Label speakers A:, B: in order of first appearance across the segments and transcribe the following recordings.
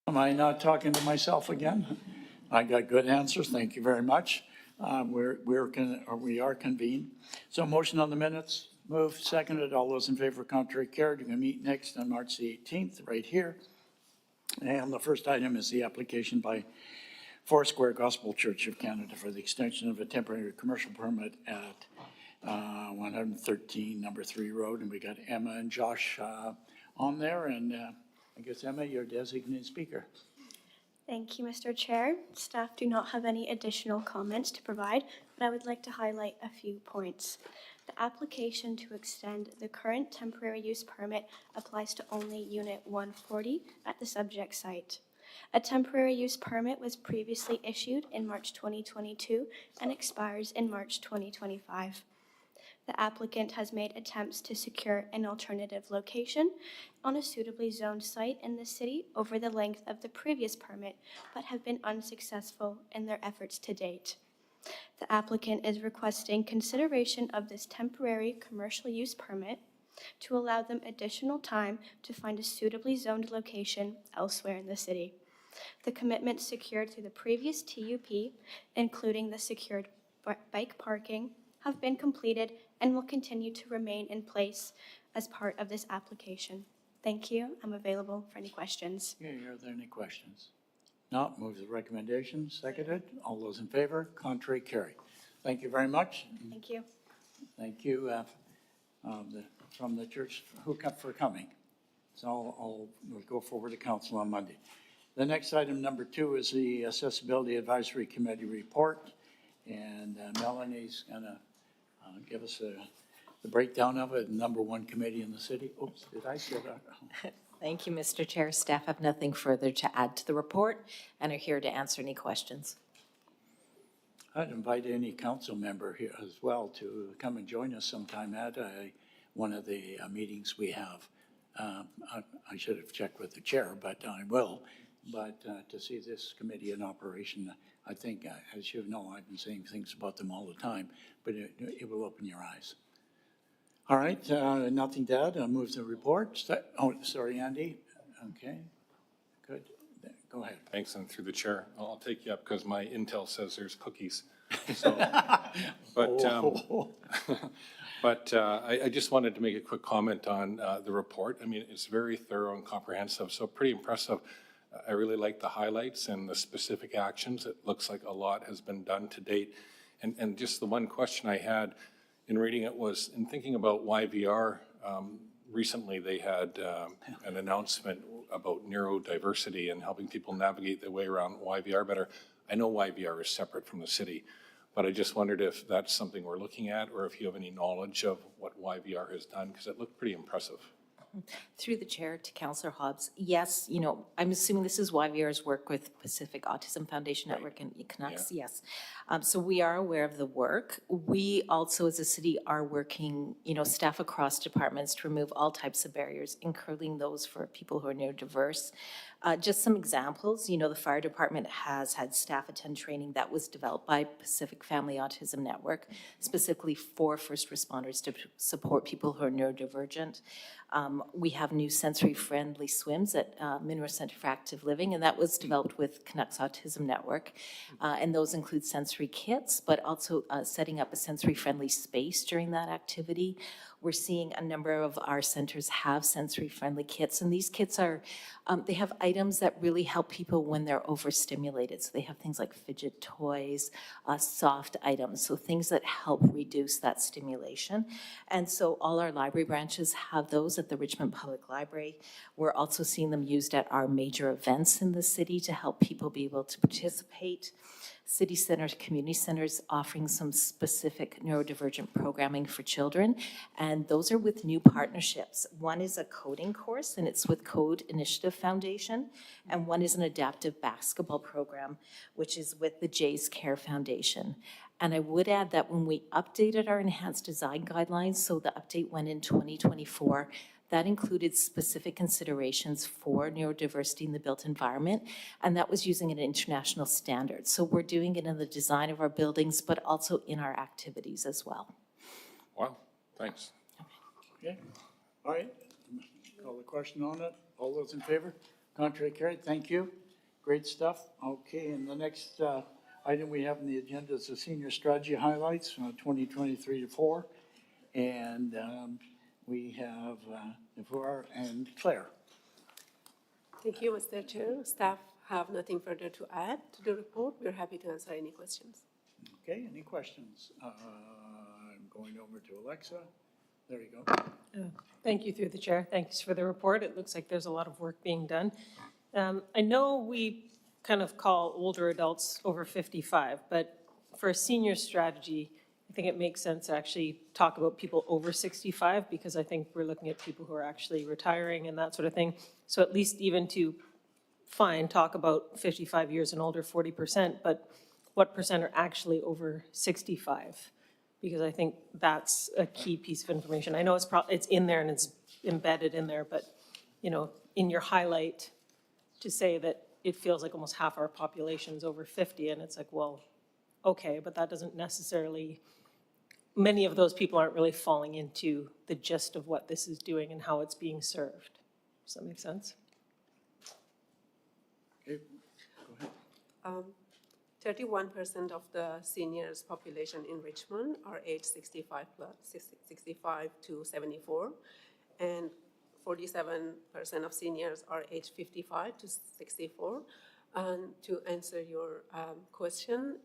A: Am I not talking to myself again? I got good answers. Thank you very much. We are convened. So motion on the minutes, moved, seconded. All those in favor, contrary carried. We're going to meet next on March the 18th, right here. And the first item is the application by Foursquare Gospel Church of Canada for the extension of a temporary commercial permit at 113 Number 3 Road. And we got Emma and Josh on there. And I guess, Emma, you're designated speaker.
B: Thank you, Mr. Chair. Staff do not have any additional comments to provide, but I would like to highlight a few points. The application to extend the current temporary use permit applies to only Unit 140 at the subject site. A temporary use permit was previously issued in March 2022 and expires in March 2025. The applicant has made attempts to secure an alternative location on a suitably zoned site in the city over the length of the previous permit, but have been unsuccessful in their efforts to date. The applicant is requesting consideration of this temporary commercial use permit to allow them additional time to find a suitably zoned location elsewhere in the city. The commitments secured through the previous TUP, including the secured bike parking, have been completed and will continue to remain in place as part of this application. Thank you. I'm available for any questions.
A: Okay, are there any questions? No, move the recommendation, seconded. All those in favor, contrary, carried. Thank you very much.
B: Thank you.
A: Thank you from the church for coming. So we'll go forward to council on Monday. The next item, number 2, is the Accessibility Advisory Committee report. And Melanie's going to give us the breakdown of it, number 1 committee in the city. Oops, did I say that?
C: Thank you, Mr. Chair. Staff have nothing further to add to the report and are here to answer any questions.
A: I'd invite any council member here as well to come and join us sometime at one of the meetings we have. I should have checked with the chair, but I will. But to see this committee in operation, I think, as you know, I've been saying things about them all the time, but it will open your eyes. All right, nothing to add. I'll move the report. Oh, sorry, Andy. Okay, good. Go ahead.
D: Thanks, and through the chair, I'll take you up because my intel says there's cookies. So, but I just wanted to make a quick comment on the report. I mean, it's very thorough and comprehensive, so pretty impressive. I really like the highlights and the specific actions. It looks like a lot has been done to date. And just the one question I had in reading it was, in thinking about YVR, recently they had an announcement about neurodiversity and helping people navigate their way around YVR better. I know YVR is separate from the city, but I just wondered if that's something we're looking at or if you have any knowledge of what YVR has done, because it looked pretty impressive.
C: Through the chair to Councillor Hobbs, yes, you know, I'm assuming this is YVR's work with Pacific Autism Foundation Network and Canucks, yeah. Yes. So we are aware of the work. We also, as a city, are working, you know, staff across departments to remove all types of barriers, including those for people who are neurodiverse. Just some examples, you know, the fire department has had staff attend training that was developed by Pacific Family Autism Network, specifically for first responders to support people who are neurodivergent. We have new sensory-friendly swims at Minera Center for Active Living, and that was developed with Canucks Autism Network. And those include sensory kits, but also setting up a sensory-friendly space during that activity. We're seeing a number of our centers have sensory-friendly kits, and these kits are, they have items that really help people when they're overstimulated. So they have things like fidget toys, soft items, so things that help reduce that stimulation. And so all our library branches have those at the Richmond Public Library. We're also seeing them used at our major events in the city to help people be able to participate. City centers, community centers offering some specific neurodivergent programming for children, and those are with new partnerships. One is a coding course, and it's with Code Initiative Foundation, and one is an adaptive basketball program, which is with the Jays Care Foundation. And I would add that when we updated our enhanced design guidelines, so the update went in 2024, that included specific considerations for neurodiversity in the built environment, and that was using an international standard. So we're doing it in the design of our buildings, but also in our activities as well.
D: Wow, thanks.
A: Okay, all right. Call the question on it. All those in favor? Contrary carried, thank you. Great stuff. Okay, and the next item we have on the agenda is the senior strategy highlights, 2023 to 4. And we have Navor and Claire.
E: Thank you, Mr. Chair. Staff have nothing further to add to the report. We're happy to answer any questions.
A: Okay, any questions? I'm going over to Alexa. There you go.
F: Thank you through the chair. Thanks for the report. It looks like there's a lot of work being done. I know we kind of call older adults over 55, but for a senior strategy, I think it makes sense to actually talk about people over 65 because I think we're looking at people who are actually retiring and that sort of thing. So at least even to talk about 55 years and older, 40%, but what percent are actually over 65? Because I think that's a key piece of information. I know it's in there and it's embedded in there, but, you know, in your highlight, to say that it feels like almost half our population is over 50, and it's like, well, okay, but that doesn't necessarily, many of those people aren't really falling into the gist of what this is doing and how it's being served. Does that make sense?
A: Okay, go ahead.
E: 31% of the seniors population in Richmond are age 65 to 74, and 47% of seniors are age 55 to 64. And to answer your question,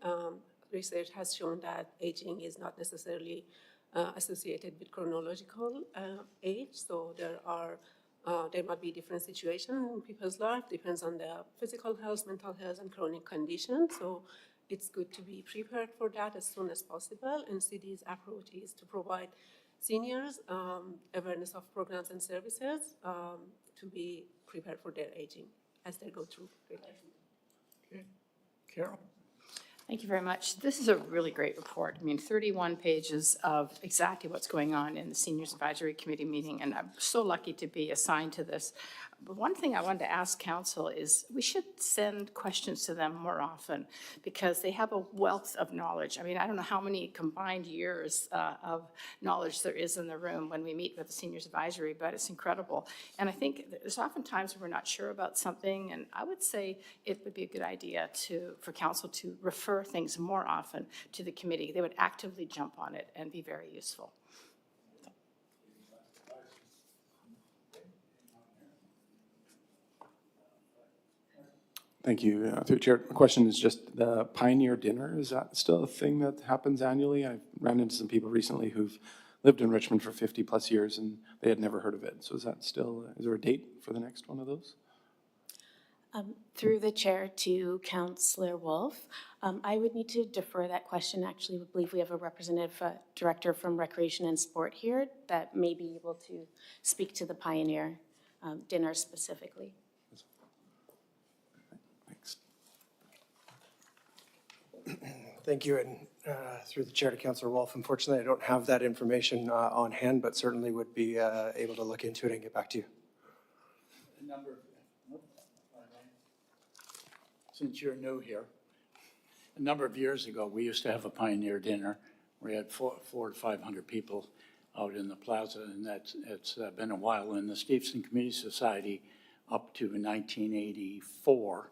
E: research has shown that aging is not necessarily associated with chronological age. So there might be different situations in people's life, depends on their physical health, mental health, and chronic condition. So it's good to be prepared for that as soon as possible. And CD's approach is to provide seniors awareness of programs and services to be prepared for their aging as they go through great life.
A: Okay, Carol?
G: Thank you very much. This is a really great report. I mean, 31 pages of exactly what's going on in the Seniors Advisory Committee meeting, and I'm so lucky to be assigned to this. But one thing I wanted to ask council is we should send questions to them more often because they have a wealth of knowledge. I mean, I don't know how many combined years of knowledge there is in the room when we meet with the Seniors Advisory, but it's incredible. And I think there's often times when we're not sure about something, and I would say it would be a good idea for council to refer things more often to the committee. They would actively jump on it and be very useful.
H: Thank you. Through the chair, my question is just the Pioneer Dinner. Is that still a thing that happens annually? I ran into some people recently who've lived in Richmond for 50 plus years and they had never heard of it. So is that still, is there a date for the next one of those?
I: Through the chair to Councillor Wolf, I would need to defer that question. Actually, I believe we have a representative director from Recreation and Sport here that may be able to speak to the Pioneer Dinner specifically.
H: Thanks.
J: Thank you, and through the chair to Councillor Wolf, unfortunately, I don't have that information on hand, but certainly would be able to look into it and get back to you.
A: Since you're new here, a number of years ago, we used to have a Pioneer Dinner. We had 400 to 500 people out in the plaza, and it's been a while. In the Stevenson Community Society, up to 1984,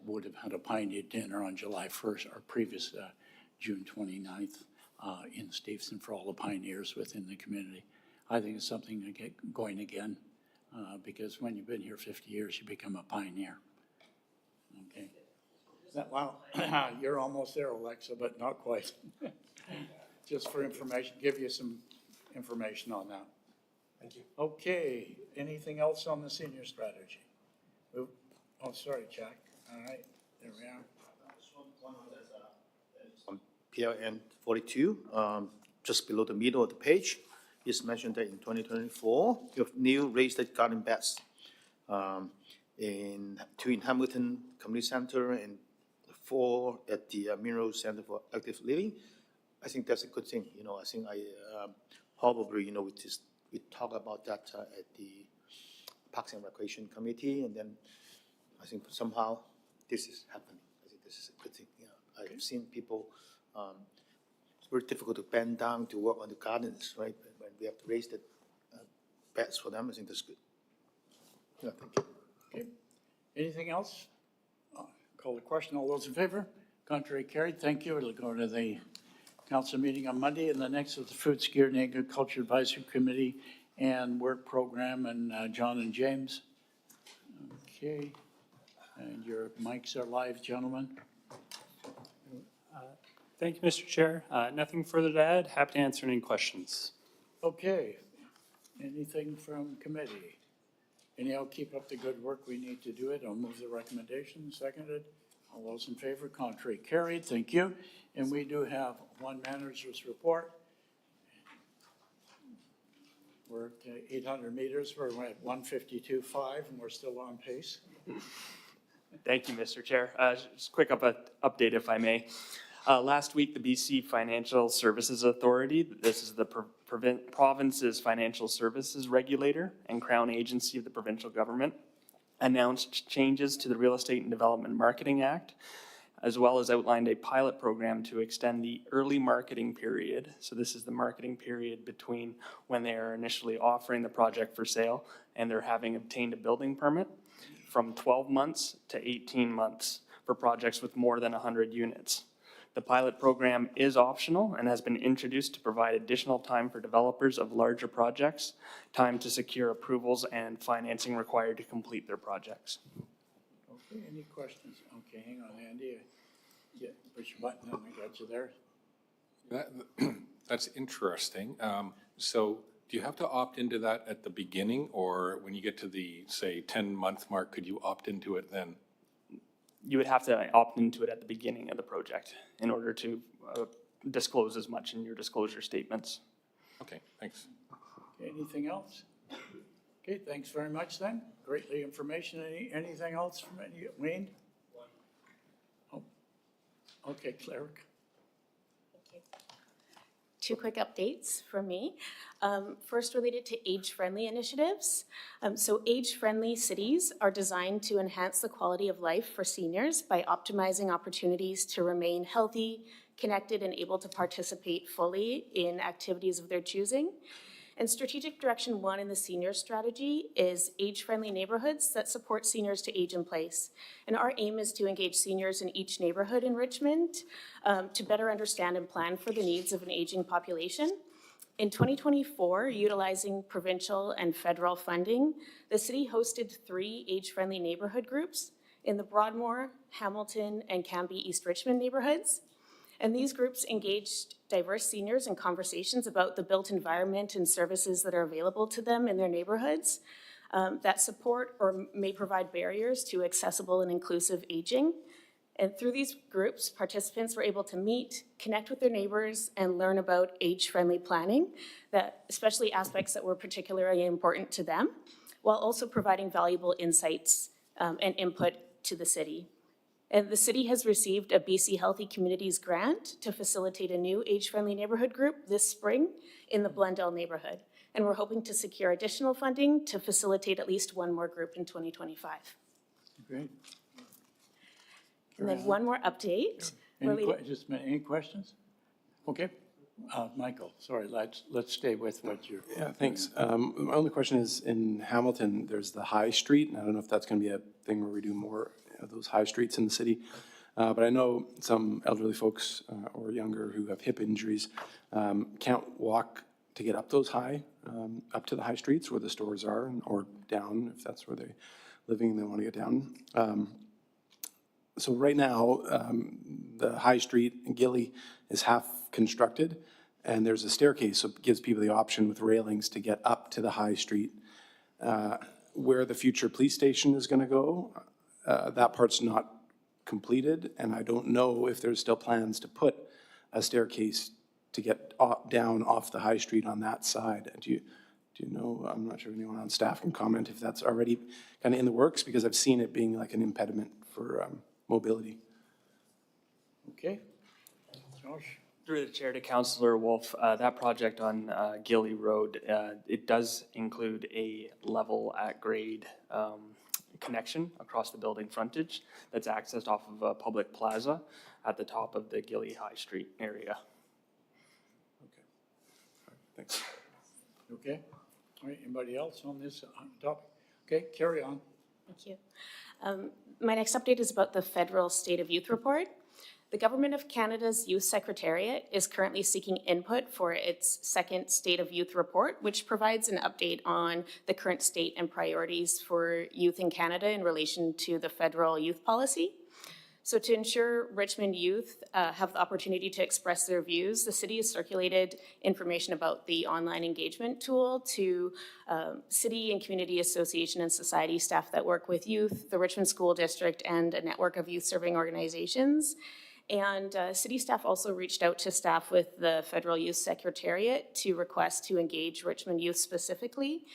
A: would have had a Pioneer Dinner on July 1st, or previous June 29th, in Stevenson for all the pioneers within the community. I think it's something to get going again, because when you've been here 50 years, you become a pioneer. Okay. Wow, you're almost there, Alexa, but not quite. Just for information, give you some information on that.
J: Thank you.
A: Okay, anything else on the senior strategy? Oh, sorry, Jack. All right, there we are.
K: On PLN 42, just below the middle of the page, it's mentioned that in 2024, you have new raised garden beds. Two in Hamilton Community Center and 4 at the Mineral Center for Active Living. I think that's a good thing. You know, I think probably, you know, we talk about that at the Parks and Recreation Committee, and then I think somehow this is happening. I think this is a good thing. Yeah, I've seen people, it's very difficult to bend down to work on the gardens, right? When we have to raise the beds for them, I think that's good. Yeah, thank you.
A: Okay. Anything else? Call the question. All those in favor? Contrary carried. Thank you. It'll go to the council meeting on Monday, and the next is the Food Security and Agriculture Advisory Committee and Work Program, and John and James. Okay. And your mics are live, gentlemen.
L: Thank you, Mr. Chair. Nothing further to add. Happy to answer any questions.
A: Okay. Anything from committee? Anyhow, keep up the good work. We need to do it. I'll move the recommendation. Seconded. All those in favor, contrary carried. Thank you. And we do have one manager's report. We're at 800 meters. We're at 152.5 and we're still on pace.
L: Thank you, Mr. Chair. Just a quick update, if I may. Last week, the BC Financial Services Authority, this is the province's financial services regulator and crown agency of the provincial government, announced changes to the Real Estate and Development Marketing Act, as well as outlined a pilot program to extend the early marketing period. So this is the marketing period between when they are initially offering the project for sale and they're having obtained a building permit, from 12 months to 18 months for projects with more than 100 units. The pilot program is optional and has been introduced to provide additional time for developers of larger projects, time to secure approvals and financing required to complete their projects.
A: Okay, any questions? Okay, hang on, Andy. Yeah, push your button and I got you there.
D: That's interesting. So do you have to opt into that at the beginning, or when you get to the, say, 10-month mark, could you opt into it then?
L: You would have to opt into it at the beginning of the project in order to disclose as much in your disclosure statements.
D: Okay, thanks.
A: Okay, anything else? Okay, thanks very much then. Greatly information. Anything else from any, Wayne? Oh, okay, clerk.
I: Two quick updates from me. First, related to age-friendly initiatives. So age-friendly cities are designed to enhance the quality of life for seniors by optimizing opportunities to remain healthy, connected, and able to participate fully in activities of their choosing. And strategic direction 1 in the senior strategy is age-friendly neighborhoods that support seniors to age in place. And our aim is to engage seniors in each neighborhood in Richmond to better understand and plan for the needs of an aging population. In 2024, utilizing provincial and federal funding, the city hosted 3 age-friendly neighborhood groups in the Broadmoor, Hamilton, and Cambie East Richmond neighborhoods. And these groups engaged diverse seniors in conversations about the built environment and services that are available to them in their neighborhoods that support or may provide barriers to accessible and inclusive aging. And through these groups, participants were able to meet, connect with their neighbors, and learn about age-friendly planning, that especially aspects that were particularly important to them, while also providing valuable insights and input to the city. And the city has received a BC Healthy Communities grant to facilitate a new age-friendly neighborhood group this spring in the Blundell neighborhood. And we're hoping to secure additional funding to facilitate at least one more group in 2025.
A: Great.
I: And then one more update.
A: Just a minute, any questions? Okay, Michael, sorry, let's stay with what you're.
H: Yeah, thanks. My only question is, in Hamilton, there's the High Street, and I don't know if that's going to be a thing where we do more of those high streets in the city. But I know some elderly folks or younger who have hip injuries can't walk to get up those up to the high streets where the stores are, or down if that's where they're living and they want to get down. So right now, the High Street in Gilly is half constructed, and there's a staircase, so it gives people the option with railings to get up to the High Street. Where the future police station is going to go, that part's not completed, and I don't know if there's still plans to put a staircase to get down off the High Street on that side. Do you know, I'm not sure if anyone on staff can comment if that's already kind of in the works, because I've seen it being like an impediment for mobility.
A: Okay, Josh?
L: Through the chair to Councillor Wolf, that project on Gilly Road, it does include a level at grade connection across the building frontage that's accessed off of a public plaza at the top of the Gilly High Street area.
H: Okay, all right, thanks.
A: Okay, all right, anybody else on this topic? Okay, carry on.
I: Thank you. My next update is about the federal State of Youth report. The Government of Canada's Youth Secretariat is currently seeking input for its second State of Youth report, which provides an update on the current state and priorities for youth in Canada in relation to the federal youth policy. So to ensure Richmond youth have the opportunity to express their views, the city has circulated information about the online engagement tool to city and community association and society staff that work with youth, the Richmond School District, and a network of youth-serving organizations. And city staff also reached out to staff with the Federal Youth Secretariat to request to engage Richmond youth specifically.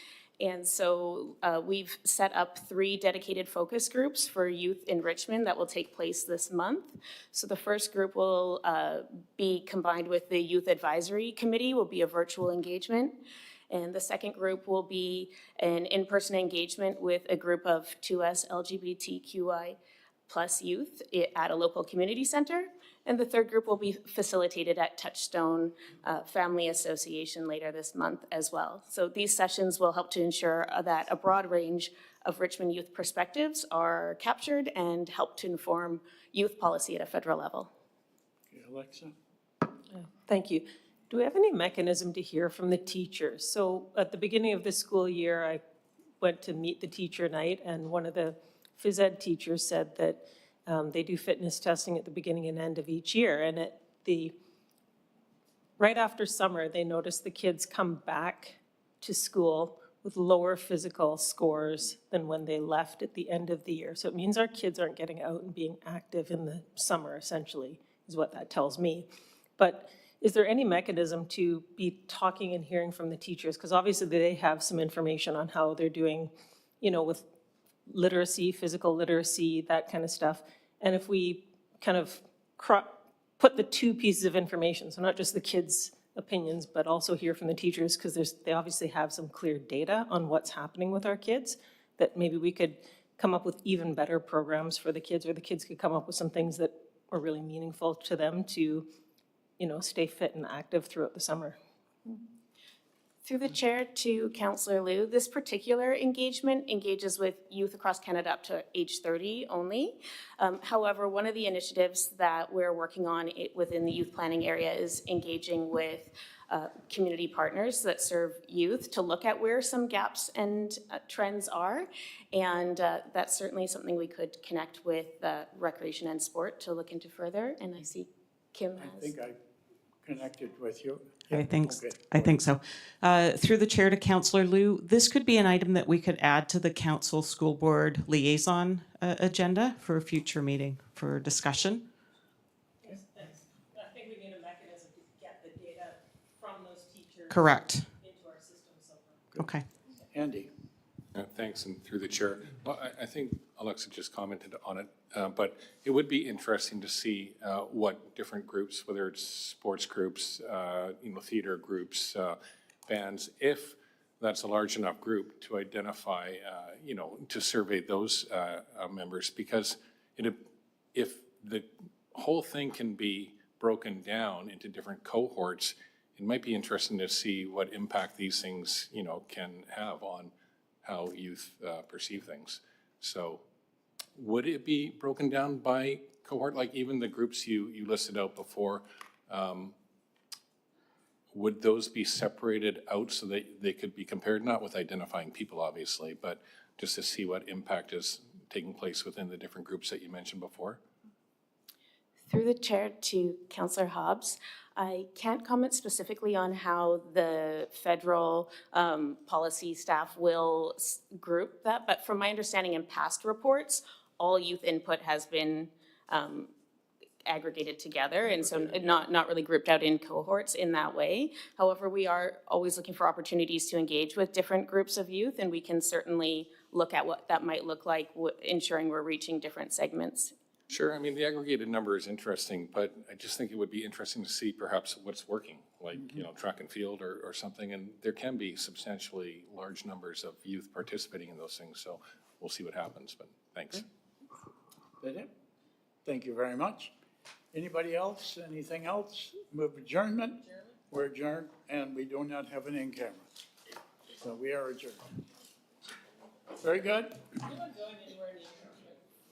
I: And so we've set up 3 dedicated focus groups for youth in Richmond that will take place this month. So the first group will be combined with the Youth Advisory Committee, will be a virtual engagement. And the second group will be an in-person engagement with a group of 2S LGBTQI+ youth at a local community center. And the third group will be facilitated at Touchstone Family Association later this month as well. So these sessions will help to ensure that a broad range of Richmond youth perspectives are captured and help to inform youth policy at a federal level.
A: Okay, Alexa?
F: Thank you. Do we have any mechanism to hear from the teachers? So at the beginning of the school year, I went to meet the teacher night, and one of the phys ed teachers said that they do fitness testing at the beginning and end of each year. And right after summer, they noticed the kids come back to school with lower physical scores than when they left at the end of the year. So it means our kids aren't getting out and being active in the summer, essentially, is what that tells me. But is there any mechanism to be talking and hearing from the teachers? Because obviously they have some information on how they're doing, with literacy, physical literacy, that kind of stuff. And if we kind of put the 2 pieces of information, so not just the kids' opinions, but also hear from the teachers, because they obviously have some clear data on what's happening with our kids, that maybe we could come up with even better programs for the kids, or the kids could come up with some things that are really meaningful to them to, stay fit and active throughout the summer.
I: Through the chair to Councillor Liu, this particular engagement engages with youth across Canada up to age 30 only. However, one of the initiatives that we're working on within the youth planning area is engaging with community partners that serve youth to look at where some gaps and trends are. And that's certainly something we could connect with recreation and sport to look into further. And I see Kim has.
A: I think I connected with you.
M: I think,
A: Okay.
M: I think so. Through the chair to Councillor Liu, this could be an item that we could add to the council school board liaison agenda for a future meeting for discussion.
F: Yes, thanks. I think we need a mechanism to get the data from those teachers.
M: Correct.
F: Into our system somehow.
M: Okay.
A: Andy?
D: Thanks, and through the chair. Well, I think Alexa just commented on it, but it would be interesting to see what different groups, whether it's sports groups, theater groups, bands, if that's a large enough group to identify, to survey those members, because if the whole thing can be broken down into different cohorts, it might be interesting to see what impact these things, can have on how youth perceive things. So would it be broken down by cohort, like even the groups you listed out before? Would those be separated out so that they could be compared, not with identifying people, obviously, but just to see what impact is taking place within the different groups that you mentioned before?
I: Through the chair to Councillor Hobbs, I can't comment specifically on how the federal policy staff will group that, but from my understanding in past reports, all youth input has been aggregated together, and so not really grouped out in cohorts in that way. However, we are always looking for opportunities to engage with different groups of youth, and we can certainly look at what that might look like, ensuring we're reaching different segments.
D: Sure, I mean, the aggregated number is interesting, but I just think it would be interesting to see perhaps what's working, like, track and field or something, and there can be substantially large numbers of youth participating in those things, so we'll see what happens, but thanks.
A: Is that it? Thank you very much. Anybody else? Anything else? Move adjournment? We're adjourned, and we do not have an in camera. So we are adjourned. Very good.